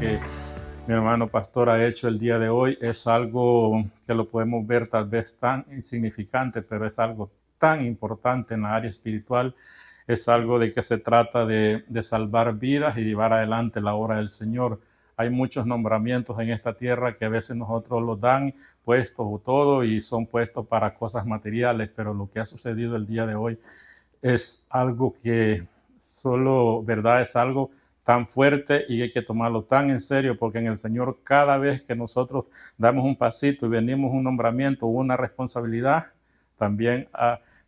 que mi hermano pastor ha hecho el día de hoy es algo que lo podemos ver tal vez tan insignificante, pero es algo tan importante en la área espiritual. Es algo de que se trata de salvar vidas y llevar adelante la obra del Señor. Hay muchos nombramientos en esta tierra que a veces nosotros los dan puestos o todo y son puestos para cosas materiales, pero lo que ha sucedido el día de hoy es algo que solo, ¿verdad? Es algo tan fuerte y hay que tomarlo tan en serio, porque en el Señor cada vez que nosotros damos un pasito y venimos un nombramiento o una responsabilidad, también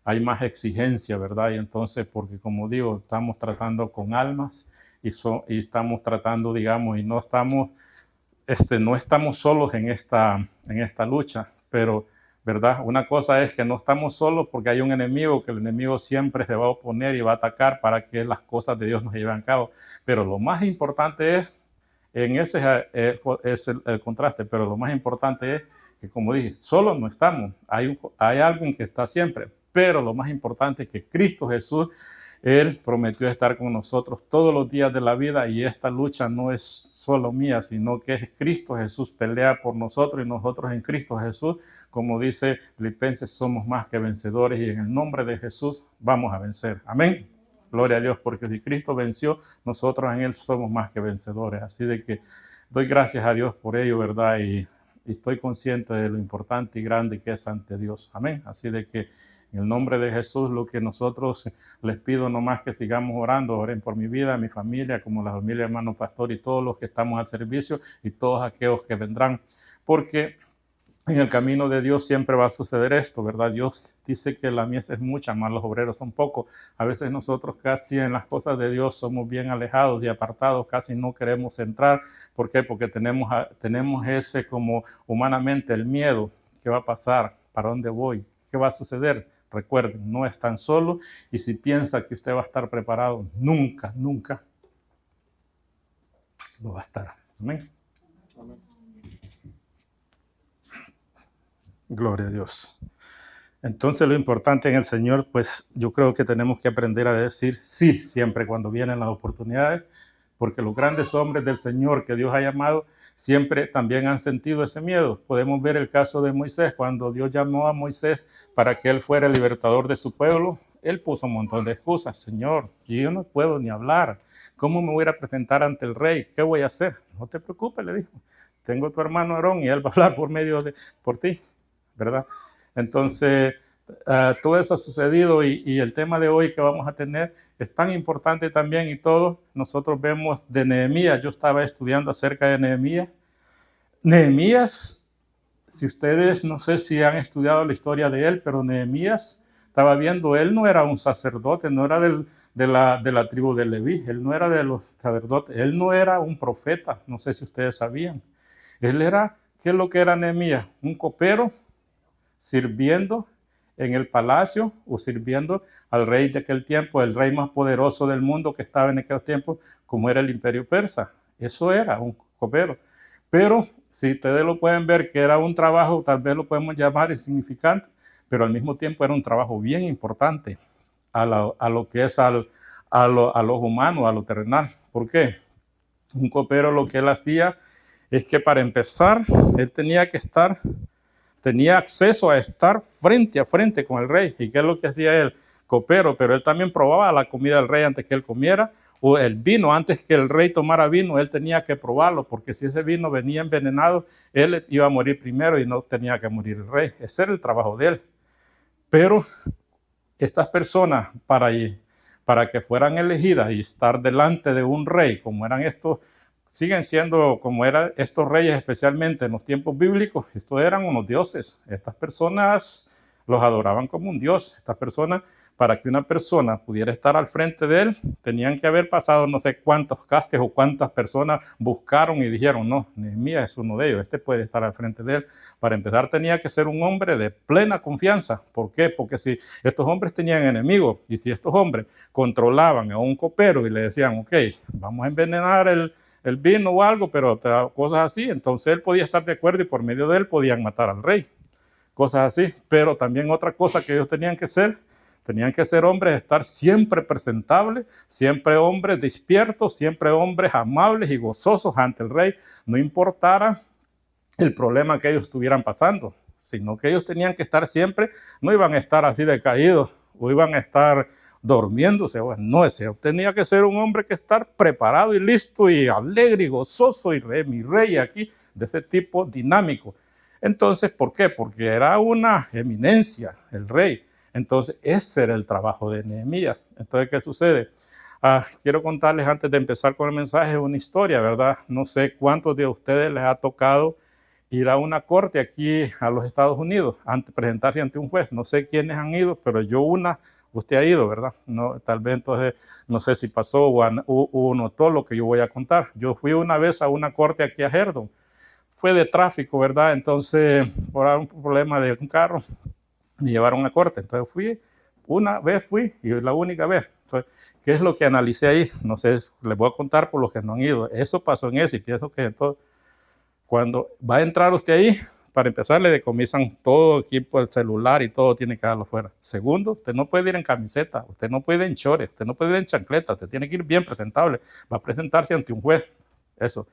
hay más exigencia, ¿verdad? Y entonces, porque como digo, estamos tratando con almas y estamos tratando, digamos, y no estamos solos en esta lucha, pero ¿verdad? Una cosa es que no estamos solos porque hay un enemigo, que el enemigo siempre se va a oponer y va a atacar para que las cosas de Dios nos lleven a cabo. Pero lo más importante es, en ese es el contraste, pero lo más importante es que, como dije, solos no estamos. Hay alguien que está siempre, pero lo más importante es que Cristo Jesús, Él prometió estar con nosotros todos los días de la vida, y esta lucha no es solo mía, sino que es Cristo Jesús pelea por nosotros y nosotros en Cristo Jesús, como dice Filipenses, somos más que vencedores y en el nombre de Jesús vamos a vencer. Amén. Gloria a Dios, porque si Cristo venció, nosotros en Él somos más que vencedores. Así de que doy gracias a Dios por ello, ¿verdad? Y estoy consciente de lo importante y grande que es ante Dios. Amén. Así de que en el nombre de Jesús, lo que nosotros les pido nomás que sigamos orando, oren por mi vida, mi familia, como la familia hermano pastor y todos los que estamos al servicio y todos aquellos que vendrán, porque en el camino de Dios siempre va a suceder esto, ¿verdad? Dios dice que la mies es mucha, más los obreros son pocos. A veces nosotros casi en las cosas de Dios somos bien alejados y apartados, casi no queremos entrar. ¿Por qué? Porque tenemos ese como humanamente el miedo. ¿Qué va a pasar? ¿Para dónde voy? ¿Qué va a suceder? Recuerden, no están solos, y si piensa que usted va a estar preparado, nunca, nunca lo va a estar. Amén. Amén. Gloria a Dios. Entonces lo importante en el Señor, pues yo creo que tenemos que aprender a decir sí siempre cuando vienen las oportunidades, porque los grandes hombres del Señor que Dios ha llamado siempre también han sentido ese miedo. Podemos ver el caso de Moisés, cuando Dios llamó a Moisés para que él fuera el libertador de su pueblo. Él puso un montón de excusas. Señor, yo no puedo ni hablar. ¿Cómo me voy a presentar ante el rey? ¿Qué voy a hacer? No te preocupes, le dijo. Tengo a tu hermano Aarón y él va a hablar por ti, ¿verdad? Entonces, todo eso ha sucedido y el tema de hoy que vamos a tener es tan importante también, y todos nosotros vemos de Nehemías. Yo estaba estudiando acerca de Nehemías. Nehemías, si ustedes no sé si han estudiado la historia de él, pero Nehemías, estaba viendo, él no era un sacerdote, no era de la tribu de Leví, él no era de los sacerdotes, él no era un profeta, no sé si ustedes sabían. Él era, ¿qué es lo que era Nehemías? Un copero sirviendo en el palacio o sirviendo al rey de aquel tiempo, el rey más poderoso del mundo que estaba en aquel tiempo, como era el imperio persa. Eso era un copero. Pero si ustedes lo pueden ver, que era un trabajo, tal vez lo podemos llamar insignificante, pero al mismo tiempo era un trabajo bien importante a lo que es a los humanos, a lo terrenal. ¿Por qué? Un copero, lo que él hacía es que, para empezar, él tenía acceso a estar frente a frente con el rey. ¿Y qué es lo que hacía él? Copero, pero él también probaba la comida del rey antes que él comiera, o el vino antes que el rey tomara vino, él tenía que probarlo, porque si ese vino venía envenenado, él iba a morir primero y no tenía que morir el rey. Ese era el trabajo de él. Pero estas personas, para que fueran elegidas y estar delante de un rey, como eran estos, siguen siendo como eran estos reyes, especialmente en los tiempos bíblicos, estos eran unos dioses. Estas personas los adoraban como un dios. Estas personas, para que una persona pudiera estar al frente de él, tenían que haber pasado no sé cuántos castes o cuántas personas buscaron y dijeron, no, Nehemías es uno de ellos, este puede estar al frente de él. Para empezar, tenía que ser un hombre de plena confianza. ¿Por qué? Porque si estos hombres tenían enemigos, y si estos hombres controlaban a un copero y le decían, ok, vamos a envenenar el vino o algo, pero cosas así, entonces él podía estar de acuerdo y por medio de él podían matar al rey, cosas así. Pero también otra cosa que ellos tenían que hacer, Tenían que ser hombres, estar siempre presentables, siempre hombres despiertos, siempre hombres amables y gozosos ante el rey, no importara el problema que ellos estuvieran pasando, sino que ellos tenían que estar siempre, no iban a estar así decaídos o iban a estar durmiéndose. Bueno, no, ese tenía que ser un hombre que estar preparado y listo y alegre y gozoso y rey, mi rey aquí, de ese tipo dinámico. Entonces, ¿por qué? Porque era una eminencia el rey. Entonces, ese era el trabajo de Nehemías. Entonces, ¿qué sucede? Quiero contarles antes de empezar con el mensaje una historia, ¿verdad? No sé cuántos de ustedes les ha tocado ir a una corte aquí a los Estados Unidos, presentarse ante un juez. No sé quiénes han ido, pero yo usted ha ido, ¿verdad? No, tal vez entonces, no sé si pasó o notó lo que yo voy a contar. Yo fui una vez a una corte aquí a Herdon. Fue de tráfico, ¿verdad? Entonces, por un problema de un carro, me llevaron a corte. Entonces una vez y la única vez. Entonces, ¿qué es lo que analicé ahí? No sé, les voy a contar por los que no han ido. Eso pasó en ese y pienso que entonces, cuando va a entrar usted ahí, para empezar le decomisan todo equipo, el celular y todo tiene que darlo fuera. Segundo, usted no puede ir en camiseta, usted no puede ir en chores, usted no puede ir en chancleta, usted tiene que ir bien presentable. Va a presentarse ante un juez. Eso.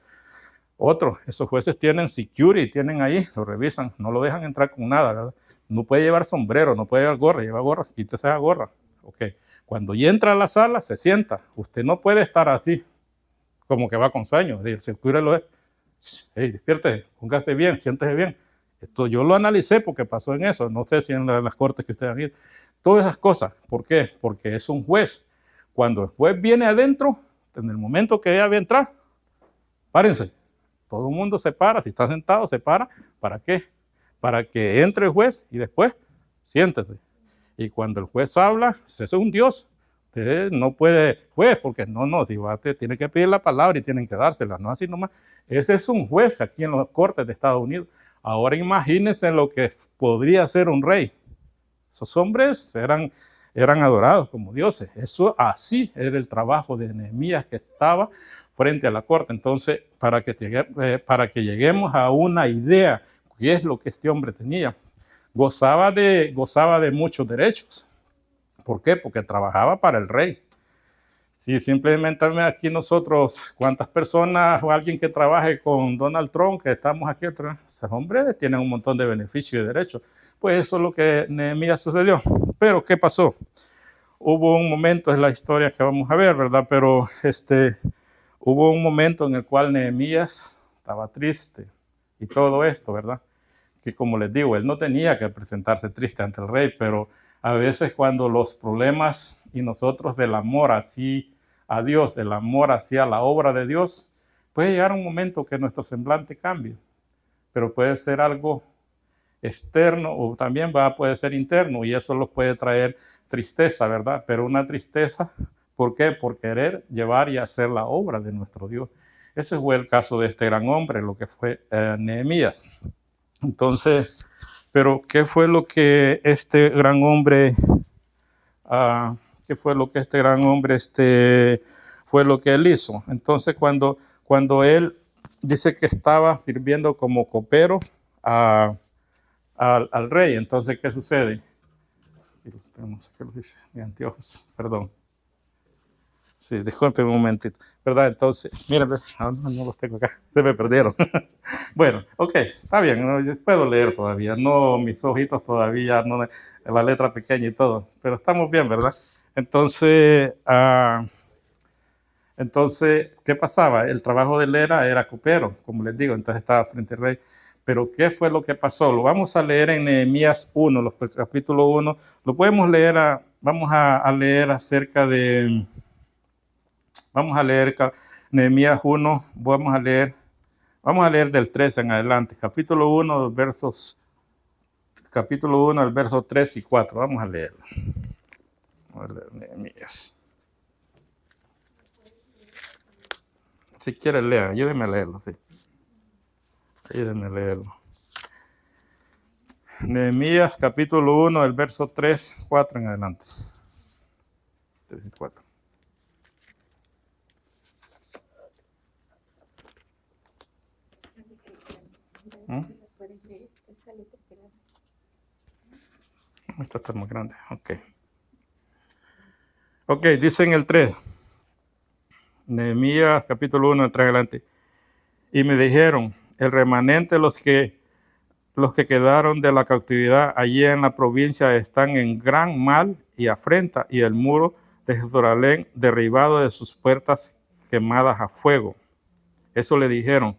Otro, esos jueces tienen security, tienen ahí, lo revisan, no lo dejan entrar con nada, ¿verdad? No puede llevar sombrero, no puede llevar gorra, quítese la gorra. Ok. Cuando ya entra a la sala, se sienta. Usted no puede estar así, como que va con sueño. El security lo es. Hey, despierte, póngase bien, siéntese bien. Esto yo lo analicé porque pasó en eso. No sé si en las cortes que ustedes han ido. Todas esas cosas. ¿Por qué? Porque es un juez. Cuando el juez viene adentro, en el momento que ella va a entrar, párense. Todo el mundo se para. Si está sentado, se para. ¿Para qué? Para que entre el juez y después siéntese. Y cuando el juez habla, ese es un Dios. Usted no puede, juez, porque no, si va, tiene que pedir la palabra y tienen que dársela, no así nomás. Ese es un juez aquí en las cortes de Estados Unidos. Ahora imagínense lo que podría ser un rey. Esos hombres eran adorados como dioses. Eso así era el trabajo de Nehemías que estaba frente a la corte. Entonces, para que lleguemos a una idea, qué es lo que este hombre tenía. Gozaba de muchos derechos. ¿Por qué? Porque trabajaba para el rey. Si simplemente aquí nosotros, cuántas personas o alguien que trabaje con Donald Trump, que estamos aquí, esos hombres tienen un montón de beneficios y derechos. Pues eso es lo que Nehemías sucedió. Pero ¿qué pasó? Hubo un momento, es la historia que vamos a ver, ¿verdad? Pero hubo un momento en el cual Nehemías estaba triste y todo esto, ¿verdad? Que como les digo, él no tenía que presentarse triste ante el rey, pero a veces cuando los problemas y nosotros del amor así a Dios, el amor hacia la obra de Dios, puede llegar un momento que nuestro semblante cambie, pero puede ser algo externo o también puede ser interno y eso los puede traer tristeza, ¿verdad? Pero una tristeza, ¿por qué? Por querer llevar y hacer la obra de nuestro Dios. Ese fue el caso de este gran hombre, lo que fue Nehemías. Entonces, pero ¿qué fue lo que este gran hombre, fue lo que él hizo? Entonces, cuando él dice que estaba sirviendo como copero al rey, entonces, ¿qué sucede? No sé qué lo dice, mi anteojos, perdón. Sí, disculpen un momentito, ¿verdad? Entonces, miren, no los tengo acá, se me perdieron. Bueno, ok, está bien, ¿no? Yo puedo leer todavía, no, mis ojitos todavía, no, la letra pequeña y todo, pero estamos bien, ¿verdad? Entonces, ¿qué pasaba? El trabajo de él era copero, como les digo, entonces estaba frente al rey. Pero ¿qué fue lo que pasó? Lo vamos a leer en Nehemías 1, capítulo 1, lo podemos leer, vamos a leer acerca de... Vamos a leer Nehemías 1, vamos a leer del 3 en adelante, capítulo 1, el verso 3 y 4, vamos a leerlo. Vamos a leer Nehemías. Si quieren leer, ayúdenme a leerlo, sí. Ayúdenme a leerlo. Nehemías, capítulo 1, el verso 3, 4 en adelante. 3 y 4. Esta está muy grande, ok. Ok, dice en el 3, Nehemías capítulo 1, el 3 adelante. Y me dijeron, el remanente, los que quedaron de la cautividad allí en la provincia están en gran mal y afrenta, y el muro de Jerusalén derribado de sus puertas quemadas a fuego. Eso le dijeron.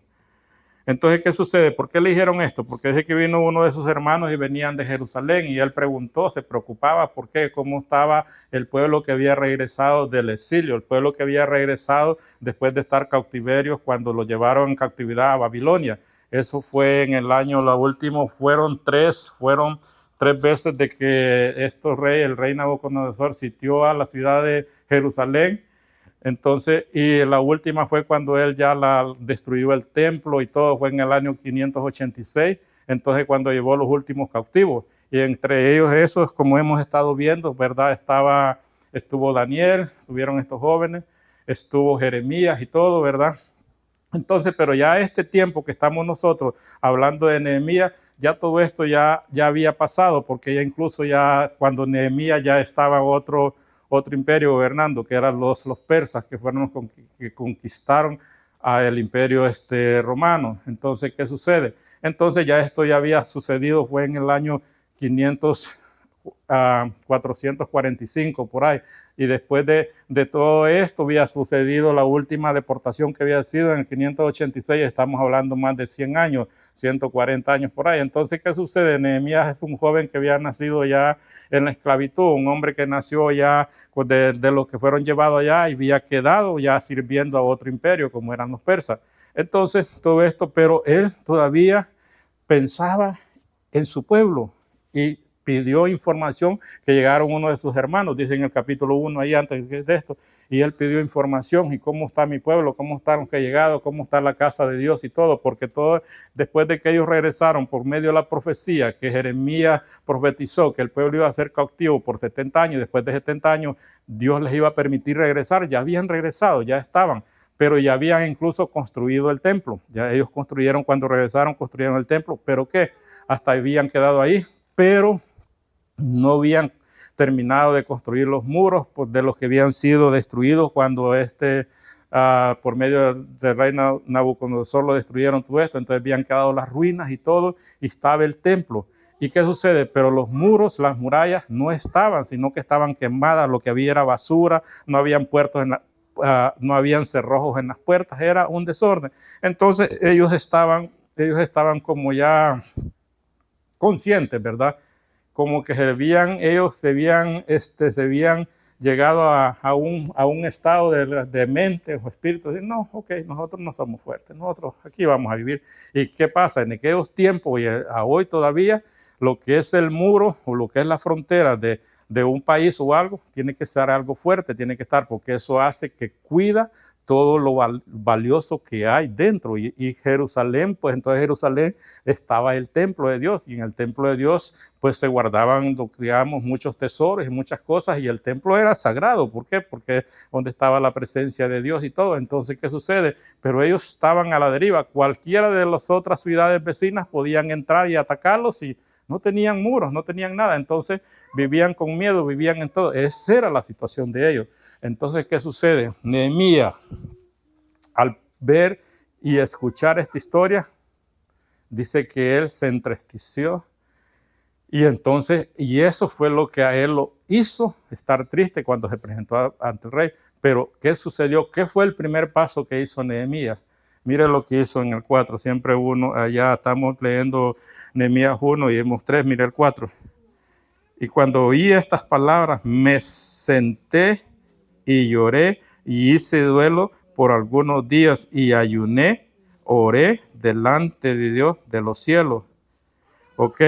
Entonces, ¿qué sucede? ¿Por qué le dijeron esto? Porque desde que vino uno de sus hermanos y venían de Jerusalén y él preguntó, se preocupaba, ¿por qué? ¿Cómo estaba el pueblo que había regresado del exilio? El pueblo que había regresado después de estar cautiverios cuando lo llevaron en cautividad a Babilonia. Eso fue en el año, la última, fueron tres veces de que el rey Nabucodonosor sitió a la ciudad de Jerusalén. Entonces, y la última fue cuando él ya destruyó el templo y todo, fue en el año 586, entonces cuando llevó los últimos cautivos. Y entre ellos esos, como hemos estado viendo, ¿verdad? Estuvo Daniel, estuvieron estos jóvenes, estuvo Jeremías y todo, ¿verdad? Entonces, pero ya este tiempo que estamos nosotros hablando de Nehemías, ya todo esto ya había pasado, porque ya incluso ya cuando Nehemías ya estaba otro imperio gobernando, que eran los persas, que fueron los que conquistaron al imperio romano. Entonces, ¿qué sucede? Entonces ya esto ya había sucedido, fue en el año 500, 445 por ahí, y después de todo esto había sucedido la última deportación que había sido en el 586, estamos hablando más de 100 años, 140 años por ahí. Entonces, ¿qué sucede? Nehemías es un joven que había nacido ya en la esclavitud, un hombre que nació ya de los que fueron llevados allá y había quedado ya sirviendo a otro imperio como eran los persas. Entonces, todo esto, pero él todavía pensaba en su pueblo y pidió información, que llegaron uno de sus hermanos, dice en el capítulo 1 ahí antes de esto, y él pidió información, y cómo está mi pueblo, cómo están los que han llegado, cómo está la casa de Dios y todo, porque todo, después de que ellos regresaron por medio de la profecía que Jeremías profetizó, que el pueblo iba a ser cautivo por 70 años, después de 70 años Dios les iba a permitir regresar, ya habían regresado, ya estaban, pero ya habían incluso construido el templo, ya ellos construyeron, cuando regresaron, construyeron el templo, pero ¿qué? Hasta habían quedado ahí, pero no habían terminado de construir los muros de los que habían sido destruidos cuando por medio del rey Nabucodonosor lo destruyeron todo esto. Entonces habían quedado las ruinas y todo, y estaba el templo. ¿Y qué sucede? Pero los muros, las murallas no estaban, sino que estaban quemadas, lo que había era basura, no habían puertos no habían cerrojos en las puertas, era un desorden. Entonces ellos estaban como ya conscientes, ¿verdad? Como que ellos se habían llegado a un estado de mente o espíritu, decir, no, ok, nosotros no somos fuertes, nosotros aquí vamos a vivir. ¿Y qué pasa? En aquellos tiempos y a hoy todavía, lo que es el muro o lo que es la frontera de un país o algo, tiene que ser algo fuerte, tiene que estar, porque eso hace que cuida todo lo valioso que hay dentro. Y Jerusalén, pues entonces Jerusalén estaba el templo de Dios, y en el templo de Dios pues se guardaban, digamos, muchos tesoros y muchas cosas, y el templo era sagrado. ¿Por qué? Porque donde estaba la presencia de Dios y todo. Entonces, ¿qué sucede? Pero ellos estaban a la deriva. Cualquiera de las otras ciudades vecinas podían entrar y atacarlos, y no tenían muros, no tenían nada. Entonces vivían con miedo, vivían en todo. Esa era la situación de ellos. Entonces, ¿qué sucede? Nehemías, al ver y escuchar esta historia, dice que él se entristeció. Y entonces, y eso fue lo que a él lo hizo estar triste cuando se presentó ante el rey. Pero, ¿qué sucedió? ¿Qué fue el primer paso que hizo Nehemías? Mire lo que hizo en el 4. Siempre allá estamos leyendo Nehemías 1 y vemos 3, mire el 4. Y cuando oí estas palabras, me senté y lloré y hice duelo por algunos días y ayuné, oré delante de Dios de los cielos. Ok.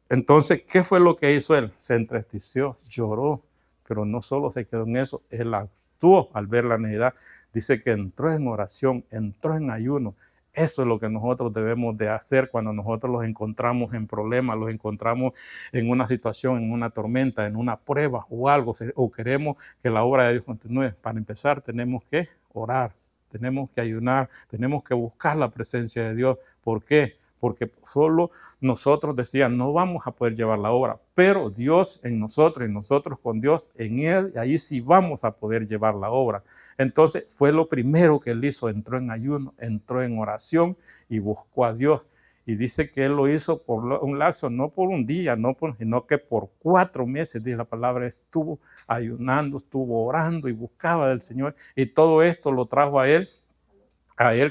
Entonces, ¿qué fue lo que hizo él? Se entristeció, lloró, pero no solo se quedó en eso, él actuó al ver la necesidad. Dice que entró en oración, entró en ayuno. Eso es lo que nosotros debemos de hacer cuando nosotros los encontramos en problemas, los encontramos en una situación, en una tormenta, en una prueba o algo, o queremos que la obra de Dios continúe. Para empezar, tenemos que orar, tenemos que ayunar, tenemos que buscar la presencia de Dios. ¿Por qué? porque solo nosotros decían, no vamos a poder llevar la obra, pero Dios en nosotros y nosotros con Dios en Él, ahí sí vamos a poder llevar la obra. Entonces fue lo primero que él hizo, entró en ayuno, entró en oración y buscó a Dios. Y dice que él lo hizo por un lapso, no por un día, sino que por 4 meses, dice la palabra, estuvo ayunando, estuvo orando y buscaba del Señor. Y todo esto lo trajo a él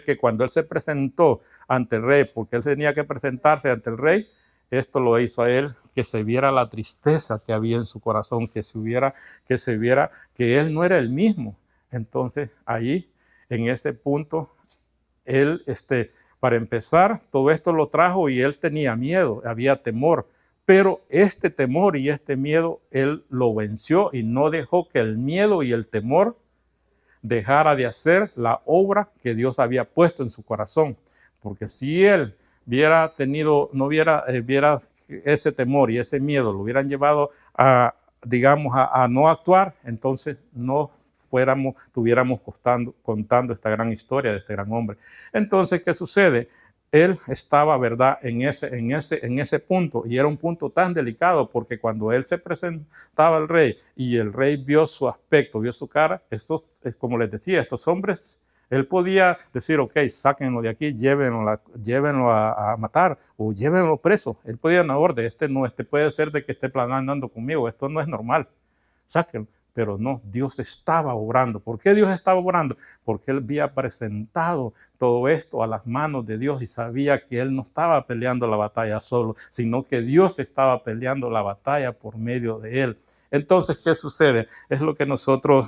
que cuando él se presentó ante el rey, porque él tenía que presentarse ante el rey, esto lo hizo a él, que se viera la tristeza que había en su corazón, que se viera que él no era el mismo. Entonces, ahí, en ese punto, él, para empezar, todo esto lo trajo y él tenía miedo, había temor, pero este temor y este miedo, él lo venció y no dejó que el miedo y el temor dejara de hacer la obra que Dios había puesto en su corazón. Porque si él hubiera tenido, no hubiera, viera ese temor y ese miedo, lo hubieran llevado a, digamos, a no actuar, entonces no estuviéramos contando esta gran historia de este gran hombre. Entonces, ¿qué sucede? Él estaba, ¿verdad?, en ese punto, y era un punto tan delicado, porque cuando él se presentaba al rey y el rey vio su aspecto, vio su cara, como les decía, estos hombres, él podía decir, ok, sáquenlo de aquí, llévenlo a matar o llévenlo preso. Él podía dar una orden, este puede ser de que esté planeando conmigo, esto no es normal, sáquenlo. Pero no, Dios estaba obrando. ¿Por qué Dios estaba obrando? Porque él había presentado todo esto a las manos de Dios y sabía que él no estaba peleando la batalla solo, sino que Dios estaba peleando la batalla por medio de él. Entonces, ¿qué sucede? Es lo que nosotros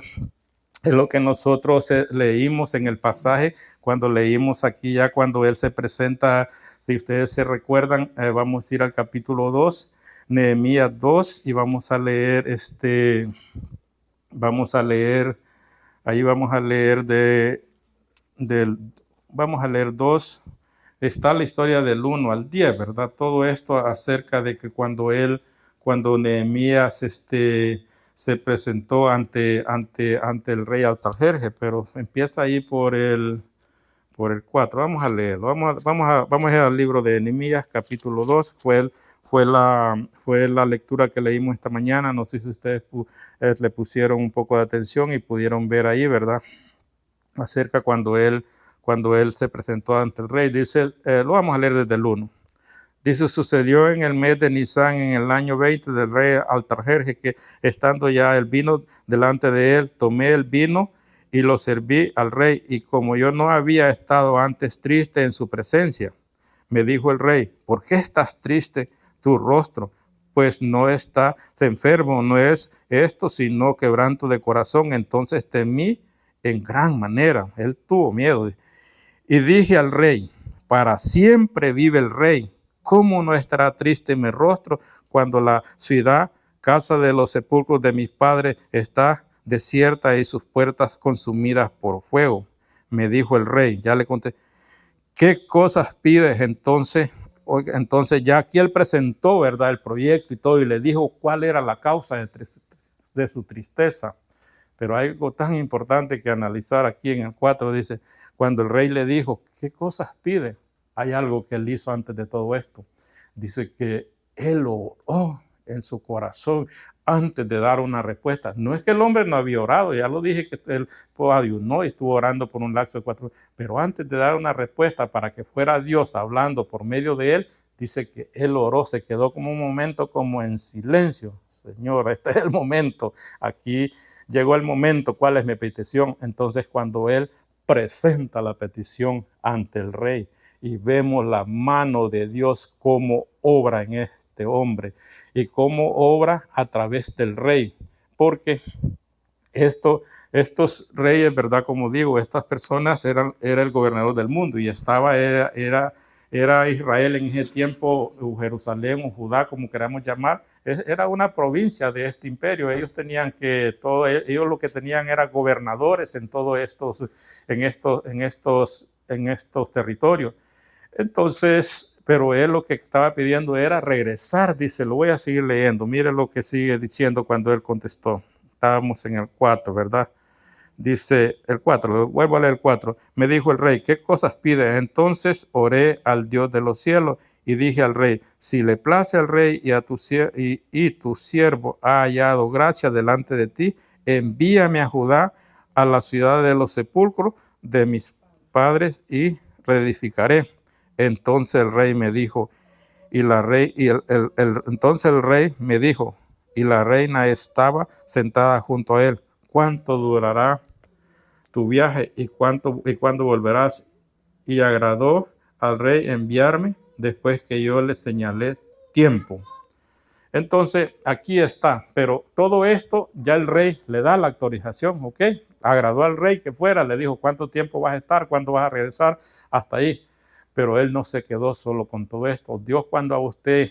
leímos en el pasaje, cuando leímos aquí ya cuando él se presenta. Si ustedes se recuerdan, vamos a ir al capítulo 2, Nehemías 2, y vamos a leer ahí vamos a leer vamos a leer 2, está la historia del 1 al 10, ¿verdad? Todo esto acerca de que cuando Nehemías se presentó ante el rey Artajerjes, pero empieza ahí por el 4. Vamos a leerlo. Vamos a ir al libro de Nehemías, capítulo 2. Fue la lectura que leímos esta mañana. No sé si ustedes le pusieron un poco de atención y pudieron ver ahí, ¿verdad? Acerca cuando él se presentó ante el rey. Dice, lo vamos a leer desde el 1. Dice, sucedió en el mes de Nisan, en el año 20 del rey Artajerjes, que estando ya el vino delante de él, tomé el vino y lo serví al rey. Y como yo no había estado antes triste en su presencia, me dijo el rey, ¿por qué estás triste tu rostro? Pues no está enfermo, no es esto, sino quebranto de corazón. Entonces temí en gran manera. Él tuvo miedo. Y dije al rey, para siempre vive el rey. ¿Cómo no estará triste mi rostro cuando la ciudad, casa de los sepulcros de mis padres, está desierta y sus puertas consumidas por fuego? Me dijo el rey. Ya le conté, ¿qué cosas pides? Entonces ya aquí él presentó, ¿verdad?, el proyecto y todo, y le dijo cuál era la causa de su tristeza. Pero hay algo tan importante que analizar aquí en el 4, dice, cuando el rey le dijo, ¿qué cosas pide? Hay algo que él hizo antes de todo esto. Dice que él oró en su corazón antes de dar una respuesta. No es que el hombre no había orado, ya lo dije que él ayunó y estuvo orando por un lapso de 4, pero antes de dar una respuesta para que fuera Dios hablando por medio de él, dice que él oró, se quedó como un momento como en silencio. Señor, este es el momento, aquí llegó el momento, ¿cuál es mi petición? Entonces cuando él presenta la petición ante el rey y vemos la mano de Dios cómo obra en este hombre y cómo obra a través del rey, porque estos reyes, ¿verdad? Como digo, estas personas era el gobernador del mundo y era Israel en ese tiempo, Jerusalén o Judá, como queramos llamar, era una provincia de este imperio. Ellos lo que tenían era gobernadores en estos territorios. Entonces, pero él lo que estaba pidiendo era regresar, dice, lo voy a seguir leyendo. Mire lo que sigue diciendo cuando él contestó. Estábamos en el 4, ¿verdad? Dice el 4, vuelvo a leer el 4. Me dijo el rey, ¿qué cosas pides? Entonces oré al Dios de los cielos y dije al rey, si le place al rey y a tu siervo ha hallado gracia delante de ti, envíame a Judá, a la ciudad de los sepulcros de mis padres, y reedificaré. Entonces el rey me dijo, entonces el rey me dijo, y la reina estaba sentada junto a él, ¿cuánto durará tu viaje y cuándo volverás? Y agradó al rey enviarme después que yo le señalé tiempo. Entonces, aquí está, pero todo esto ya el rey le da la autorización, ¿ok? Agradó al rey que fuera, le dijo cuánto tiempo vas a estar, cuándo vas a regresar, hasta ahí. Pero él no se quedó solo con todo esto. Dios, cuando a usted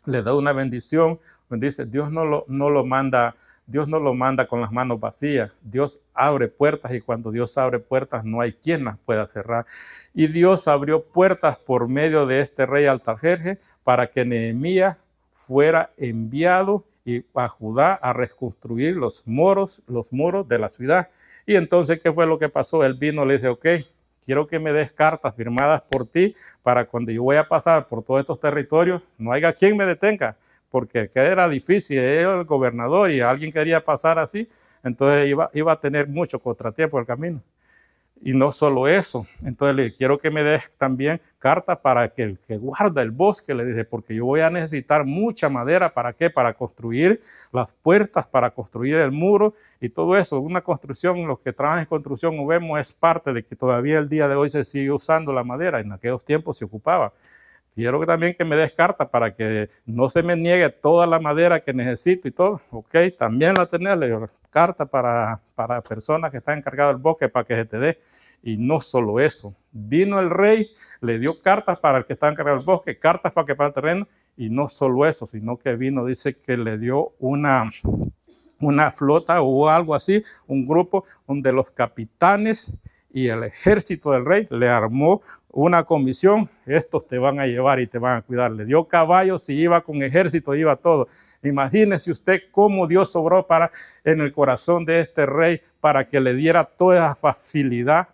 le da una bendición, dice, Dios no lo manda con las manos vacías. Dios abre puertas, y cuando Dios abre puertas no hay quien las pueda cerrar. Y Dios abrió puertas por medio de este rey Artajerjes para que Nehemías fuera enviado a Judá a reconstruir los muros de la ciudad. Y entonces, ¿qué fue lo que pasó? Él vino, le dice, ok, quiero que me des cartas firmadas por ti para cuando yo voy a pasar por todos estos territorios, no haya quien me detenga, porque era difícil, era el gobernador y alguien quería pasar así, entonces iba a tener mucho contratiempo en el camino. Y no solo eso, entonces le quiero que me des también carta para que el que guarda el bosque, le dice, porque yo voy a necesitar mucha madera, ¿para qué? Para construir las puertas, para construir el muro y todo eso. Una construcción, los que trabajan en construcción, vemos, es parte de que todavía el día de hoy se sigue usando la madera, en aquellos tiempos se ocupaba. Quiero que también que me des carta para que no se me niegue toda la madera que necesito y todo. Ok, también la tenés, le digo, carta para personas que están encargadas del bosque para que se te dé. Y no solo eso, vino el rey, le dio cartas para el que está encargado del bosque, cartas para que para el terreno, y no solo eso, sino que vino, dice que le dio una flota o algo así, un grupo donde los capitanes y el ejército del rey le armó una comisión, estos te van a llevar y te van a cuidar. Le dio caballos y iba con ejército, iba todo. Imagínese usted cómo Dios sobró en el corazón de este rey para que le diera toda esa facilidad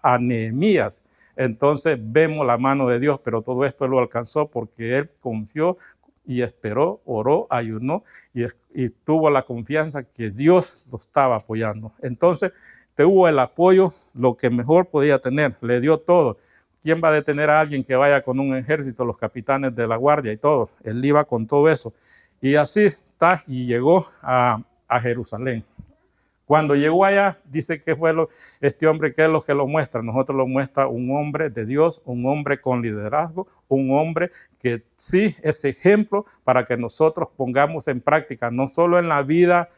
a Nehemías. Entonces vemos la mano de Dios, pero todo esto lo alcanzó porque él confió y esperó, oró, ayunó y tuvo la confianza que Dios lo estaba apoyando. Entonces tuvo el apoyo, lo que mejor podía tener, le dio todo. ¿Quién va a detener a alguien que vaya con un ejército, los capitanes de la guardia y todo? Él iba con todo eso. Y así está, y llegó a Jerusalén. Cuando llegó allá, dice que fue este hombre que es lo que lo muestra. Nosotros lo muestra un hombre de Dios, un hombre con liderazgo, un hombre que sí es ejemplo para que nosotros pongamos en práctica, no solo en la vida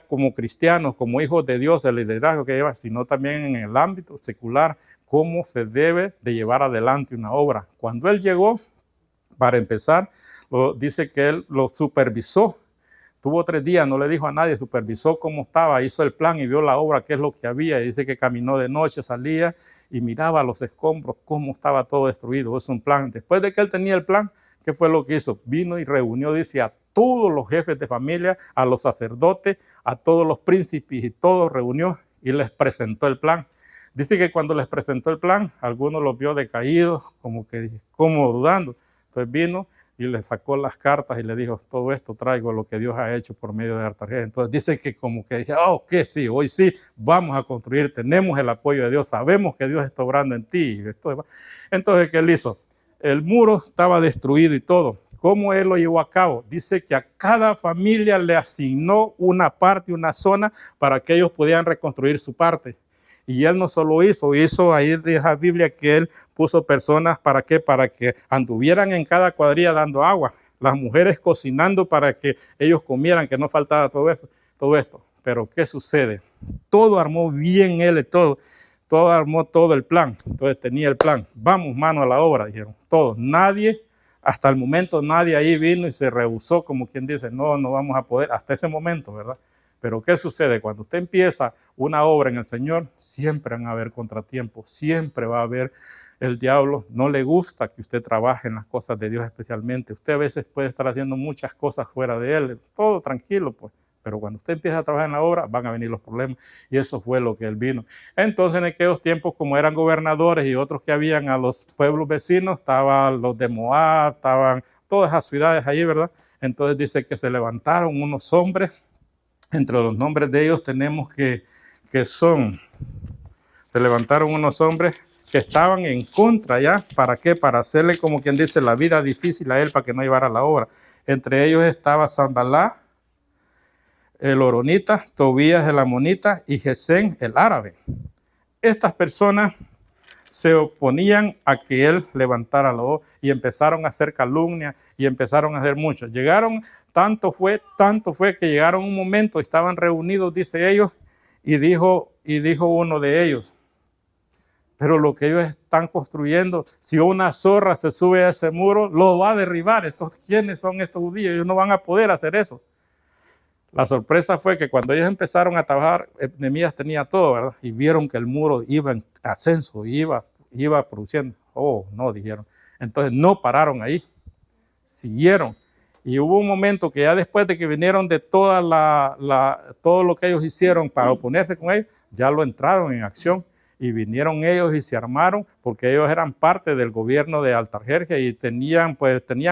como cristianos, como hijos de Dios, el liderazgo que lleva, sino también en el ámbito secular, cómo se debe de llevar adelante una obra. Cuando él llegó, para empezar, dice que él lo supervisó. Tuvo 3 días, no le dijo a nadie, supervisó cómo estaba, hizo el plan y vio la obra, qué es lo que había. Y dice que caminó de noche, salía y miraba los escombros, cómo estaba todo destruido. Es un plan. Después de que él tenía el plan, ¿qué fue lo que hizo? Vino y reunió, dice, a todos los jefes de familia, a los sacerdotes, a todos los príncipes y todos reunió y les presentó el plan. Dice que cuando les presentó el plan, algunos los vio decaídos, como dudando. Entonces vino y le sacó las cartas y le dijo, todo esto traigo lo que Dios ha hecho por medio de Artajerjes. Entonces dice que como que dije, que sí, hoy sí, vamos a construir, tenemos el apoyo de Dios, sabemos que Dios está obrando en ti. Entonces, ¿qué él hizo? El muro estaba destruido y todo. ¿Cómo él lo llevó a cabo? Dice que a cada familia le asignó una parte, una zona, para que ellos pudieran reconstruir su parte. Y él no solo hizo ahí de la Biblia que él puso personas, ¿para qué? Para que anduvieran en cada cuadrilla dando agua. Las mujeres cocinando para que ellos comieran, que no faltaba todo esto. Pero ¿qué sucede? Todo armó bien él, todo armó todo el plan. Entonces tenía el plan. Vamos, mano a la obra, dijeron todos. Nadie, hasta el momento, nadie ahí vino y se rehusó, como quien dice, no vamos a poder, hasta ese momento, ¿verdad? Pero ¿qué sucede? Cuando usted empieza una obra en el Señor, siempre van a haber contratiempos, siempre va a haber el diablo. No le gusta que usted trabaje en las cosas de Dios especialmente. Usted a veces puede estar haciendo muchas cosas fuera de Él, todo tranquilo, pues, pero cuando usted empieza a trabajar en la obra, van a venir los problemas, y eso fue lo que él vino. Entonces, en aquellos tiempos, como eran gobernadores y otros que habían a los pueblos vecinos, estaban los de Moab, estaban todas esas ciudades allí, ¿verdad? Entonces dice que se levantaron unos hombres, entre los nombres de ellos tenemos se levantaron unos hombres que estaban en contra ya, ¿para qué? Para hacerle, como quien dice, la vida difícil a él para que no llevara la obra. Entre ellos estaba Sanballat, el horonita, Tobías el amonita y Gesem el árabe. Estas personas se oponían a que él levantara la obra y empezaron a hacer calumnia y empezaron a hacer mucho. Tanto fue que llegaron un momento, estaban reunidos, dice ellos, y dijo uno de ellos, pero lo que ellos están construyendo, si una zorra se sube a ese muro, lo va a derribar. ¿Quiénes son estos judíos? Ellos no van a poder hacer eso. La sorpresa fue que cuando ellos empezaron a trabajar, Nehemías tenía todo, ¿verdad? Y vieron que el muro iba en ascenso, iba produciendo. Oh, no, dijeron. Entonces no pararon ahí, siguieron. Y hubo un momento que ya después de que vinieron de todo lo que ellos hicieron para oponerse con ellos, ya lo entraron en acción. Y vinieron ellos y se armaron, porque ellos eran parte del gobierno de Artajerjes y tenían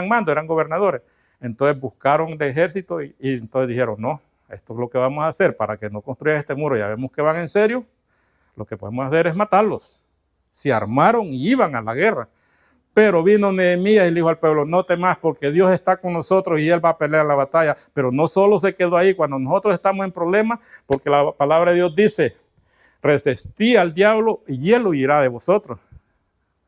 mando, eran gobernadores. Entonces buscaron de ejército y entonces dijeron, no, esto es lo que vamos a hacer para que no construyan este muro. Ya vemos que van en serio, lo que podemos hacer es matarlos. Se armaron y iban a la guerra. Pero vino Nehemías y le dijo al pueblo, no temas porque Dios está con nosotros y Él va a pelear la batalla. Pero no solo se quedó ahí cuando nosotros estamos en problemas, porque la palabra de Dios dice, resistí al diablo y Él huirá de vosotros.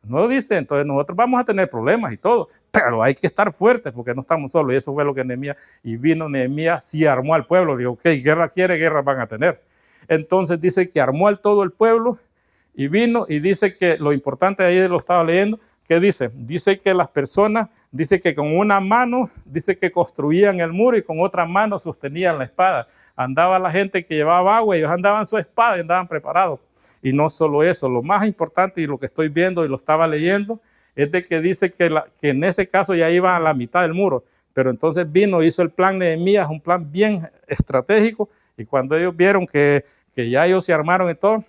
No dice, entonces nosotros vamos a tener problemas y todo, pero hay que estar fuertes porque no estamos solos. Y eso fue lo que Nehemías, y vino Nehemías, sí armó al pueblo. Dijo, ok, guerra quiere, guerra van a tener. Entonces dice que armó al todo el pueblo y vino y dice que lo importante, ahí lo estaba leyendo, ¿qué dice? Dice que las personas, dice que con una mano, dice que construían el muro y con otra mano sostenían la espada. Andaba la gente que llevaba agua, ellos andaban su espada y andaban preparados. Y no solo eso, lo más importante y lo que estoy viendo y lo estaba leyendo, es de que dice que en ese caso ya iban a la mitad del muro. Pero entonces hizo el plan Nehemías, un plan bien estratégico, y cuando ellos vieron que ya ellos se armaron y todo,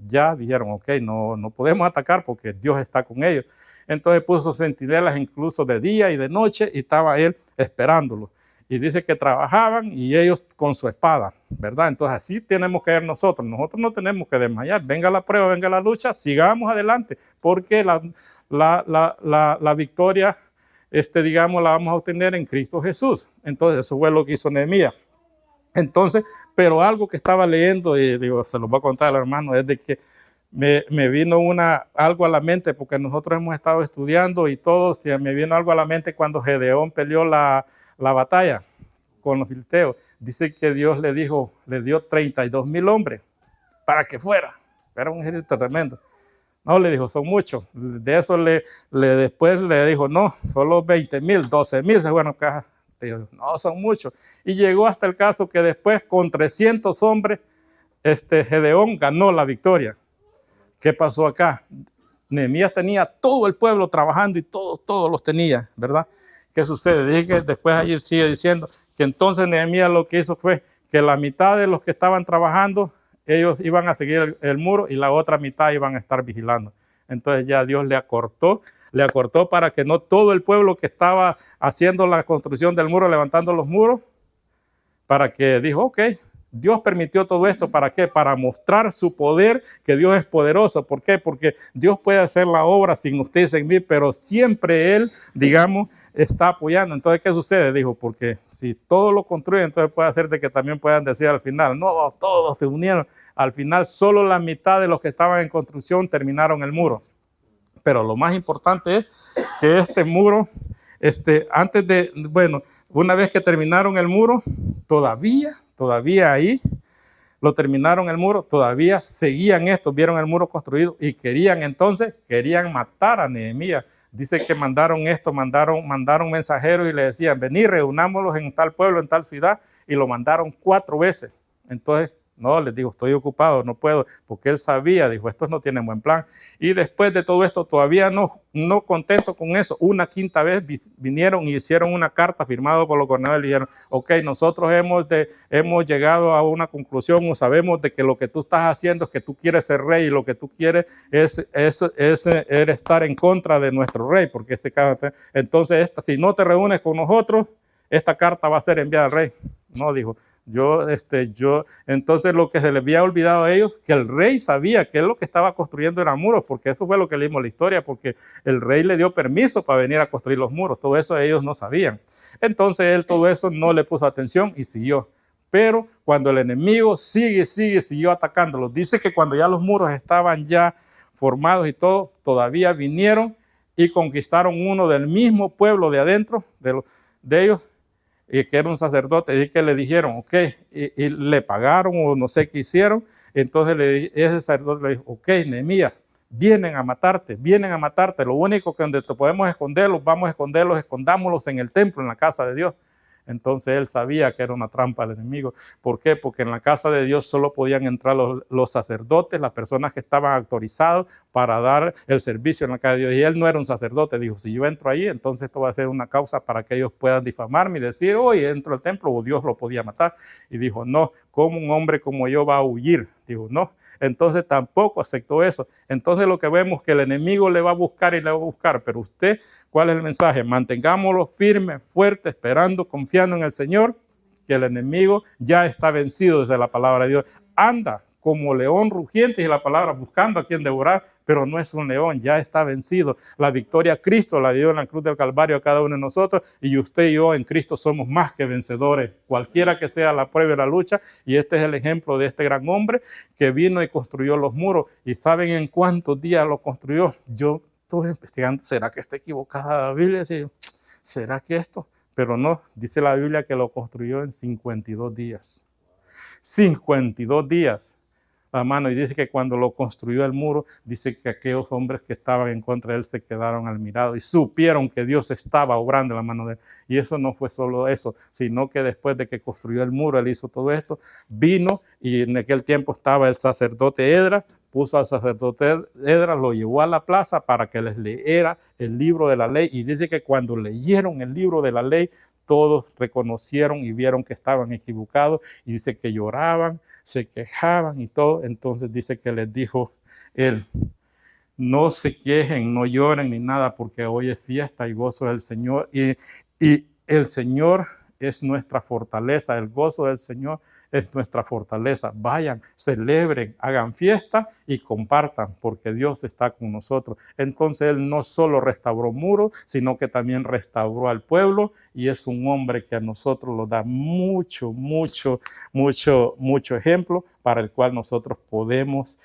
ya dijeron, ok, no podemos atacar porque Dios está con ellos. Entonces puso centinelas incluso de día y de noche y estaba él esperándolo. Y dice que trabajaban y ellos con su espada, ¿verdad? Entonces así tenemos que ver nosotros. Nosotros no tenemos que desmayar. Venga la prueba, venga la lucha, sigamos adelante. Porque la victoria, digamos, la vamos a obtener en Cristo Jesús. Entonces eso fue lo que hizo Nehemías. Entonces, pero algo que estaba leyendo, y digo, se lo voy a contar al hermano, es de que me vino algo a la mente, porque nosotros hemos estado estudiando y todo, me vino algo a la mente cuando Gedeón peleó la batalla con los filisteos. Dice que Dios le dio 32,000 hombres para que fuera. Era un ejército tremendo. No, le dijo, son muchos. De eso después le dijo, no, solo 20,000, 12,000 se fueron acá. Dijo, no, son muchos. Y llegó hasta el caso que después con 300 hombres, Gedeón ganó la victoria. ¿Qué pasó acá? Nehemías tenía todo el pueblo trabajando y todos los tenía, ¿verdad? ¿Qué sucede? Dije que después allí sigue diciendo que entonces Nehemías lo que hizo fue que la mitad de los que estaban trabajando, ellos iban a seguir el muro y la otra mitad iban a estar vigilando. Entonces ya Dios le acortó para que no todo el pueblo que estaba haciendo la construcción del muro, levantando los muros, para que dijo, ok, Dios permitió todo esto, ¿para qué? Para mostrar su poder, que Dios es poderoso. ¿Por qué? Porque Dios puede hacer la obra sin usted y sin mí, pero siempre Él, digamos, está apoyando. Entonces, ¿qué sucede? Dijo, porque si todo lo construye, entonces puede hacer de que también puedan decir al final, no, todos se unieron. Al final, solo la mitad de los que estaban en construcción terminaron el muro. Pero lo más importante es que este muro, una vez que terminaron el muro, todavía ahí lo terminaron el muro, todavía seguían vieron el muro construido y querían matar a Nehemías. Dice que mandaron mensajeros y le decían, vení, reunámoslos en tal pueblo, en tal ciudad, y lo mandaron 4 veces. Entonces No, les digo, estoy ocupado, no puedo, porque él sabía, dijo, estos no tienen buen plan. Y después de todo esto, todavía no contento con eso, una quinta vez vinieron y hicieron una carta firmada por los gobernadores y dijeron, ok, nosotros hemos llegado a una conclusión o sabemos de que lo que tú estás haciendo es que tú quieres ser rey y lo que tú quieres es estar en contra de nuestro rey, porque entonces si no te reúnes con nosotros, esta carta va a ser enviada al rey. No, dijo, entonces lo que se les había olvidado a ellos, que el rey sabía que él lo que estaba construyendo eran muros, porque eso fue lo que leímos la historia, porque el rey le dio permiso para venir a construir los muros, todo eso ellos no sabían. Entonces él todo eso no le puso atención y siguió. Pero cuando el enemigo siguió atacándolos, dice que cuando ya los muros estaban ya formados y todo, todavía vinieron y conquistaron uno del mismo pueblo de adentro, de ellos, y que era un sacerdote, y que le dijeron, ok, y le pagaron o no sé qué hicieron. Entonces ese sacerdote le dijo, ok, Nehemías, vienen a matarte, lo único que donde te podemos esconderlos, vamos a esconderlos, escondámoslos en el templo, en la casa de Dios. Entonces él sabía que era una trampa del enemigo. ¿Por qué? Porque en la casa de Dios solo podían entrar los sacerdotes, las personas que estaban autorizadas para dar el servicio en la casa de Dios. Y él no era un sacerdote. Dijo, si yo entro ahí, entonces esto va a ser una causa para que ellos puedan difamarme y decir, hoy entro al templo o Dios lo podía matar. Y dijo, no, ¿cómo un hombre como yo va a huir? Dijo, no. Entonces tampoco aceptó eso. Entonces lo que vemos es que el enemigo le va a buscar y le va a buscar, pero usted, ¿cuál es el mensaje? Mantengámoslo firme, fuerte, esperando, confiando en el Señor, que el enemigo ya está vencido desde la palabra de Dios. Anda como león rugiente y la palabra buscando a quien devorar, pero no es un león, ya está vencido. La victoria Cristo la dio en la cruz del Calvario a cada uno de nosotros, y usted y yo en Cristo somos más que vencedores, cualquiera que sea la prueba y la lucha. Y este es el ejemplo de este gran hombre que vino y construyó los muros. ¿Y saben en cuántos días lo construyó? Yo estuve investigando, ¿será que está equivocada la Biblia? ¿Será que esto? Pero no, dice la Biblia que lo construyó en 52 días. 52 días. Hermano, y dice que cuando lo construyó el muro, dice que aquellos hombres que estaban en contra de él se quedaron admirados y supieron que Dios estaba obrando en la mano de él. Y eso no fue solo eso, sino que después de que construyó el muro, él hizo todo esto, vino, y en aquel tiempo estaba el sacerdote Esdras, puso al sacerdote Esdras, lo llevó a la plaza para que les leyera el libro de la ley, y dice que cuando leyeron el libro de la ley, todos reconocieron y vieron que estaban equivocados, y dice que lloraban, se quejaban y todo. Entonces dice que les dijo él, no se quejen, no lloren ni nada, porque hoy es fiesta y gozo del Señor, y el Señor es nuestra fortaleza, el gozo del Señor es nuestra fortaleza. Vayan, celebren, hagan fiesta y compartan, porque Dios está con nosotros. Entonces él no solo restauró muros, sino que también restauró al pueblo, y es un hombre que a nosotros nos da mucho ejemplo para el cual nosotros podemos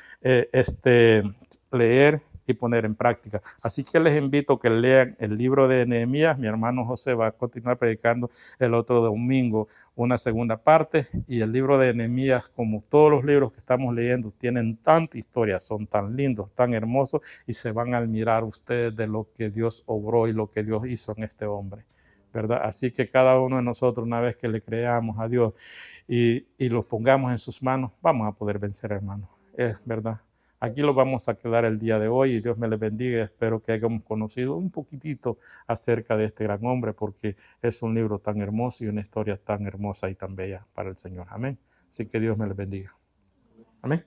leer y poner en práctica. Así que les invito a que lean el libro de Nehemías. Mi hermano José va a continuar predicando el otro domingo una segunda parte, y el libro de Nehemías, como todos los libros que estamos leyendo, tienen tanta historia, son tan lindos, tan hermosos, y se van a admirar ustedes de lo que Dios obró y lo que Dios hizo en este hombre, ¿verdad? Así que cada uno de nosotros, una vez que le creamos a Dios y los pongamos en sus manos, vamos a poder vencer, hermano. Es verdad. Aquí lo vamos a quedar el día de hoy, y Dios me les bendiga. Espero que hayamos conocido un poquitito acerca de este gran hombre, porque es un libro tan hermoso y una historia tan hermosa y tan bella para el Señor. Amén. Así que Dios me les bendiga. Amén.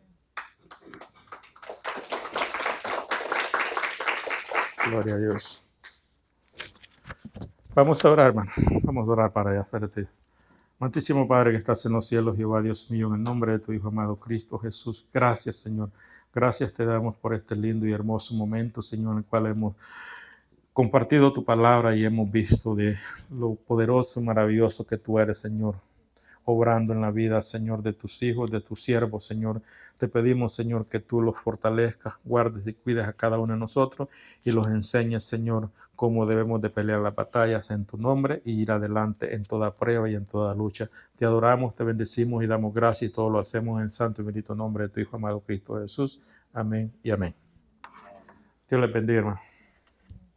Gloria a Dios. Vamos a orar, hermano. Vamos a orar para allá. Espérate. Amantísimo Padre que estás en los cielos, Jehová Dios mío, en el nombre de tu Hijo amado Cristo Jesús, gracias, Señor. Gracias te damos por este lindo y hermoso momento, Señor, en el cual hemos compartido tu palabra y hemos visto de lo poderoso y maravilloso que tú eres, Señor, obrando en la vida, Señor, de tus hijos, de tus siervos, Señor. Te pedimos, Señor, que tú los fortalezcas, guardes y cuides a cada uno de nosotros, y los enseñes, Señor, cómo debemos de pelear las batallas en tu nombre y ir adelante en toda prueba y en toda lucha. Te adoramos, te bendecimos y damos gracias, y todo lo hacemos en el santo y bendito nombre de tu Hijo amado Cristo Jesús. Amén y amén. Dios les bendiga, hermano.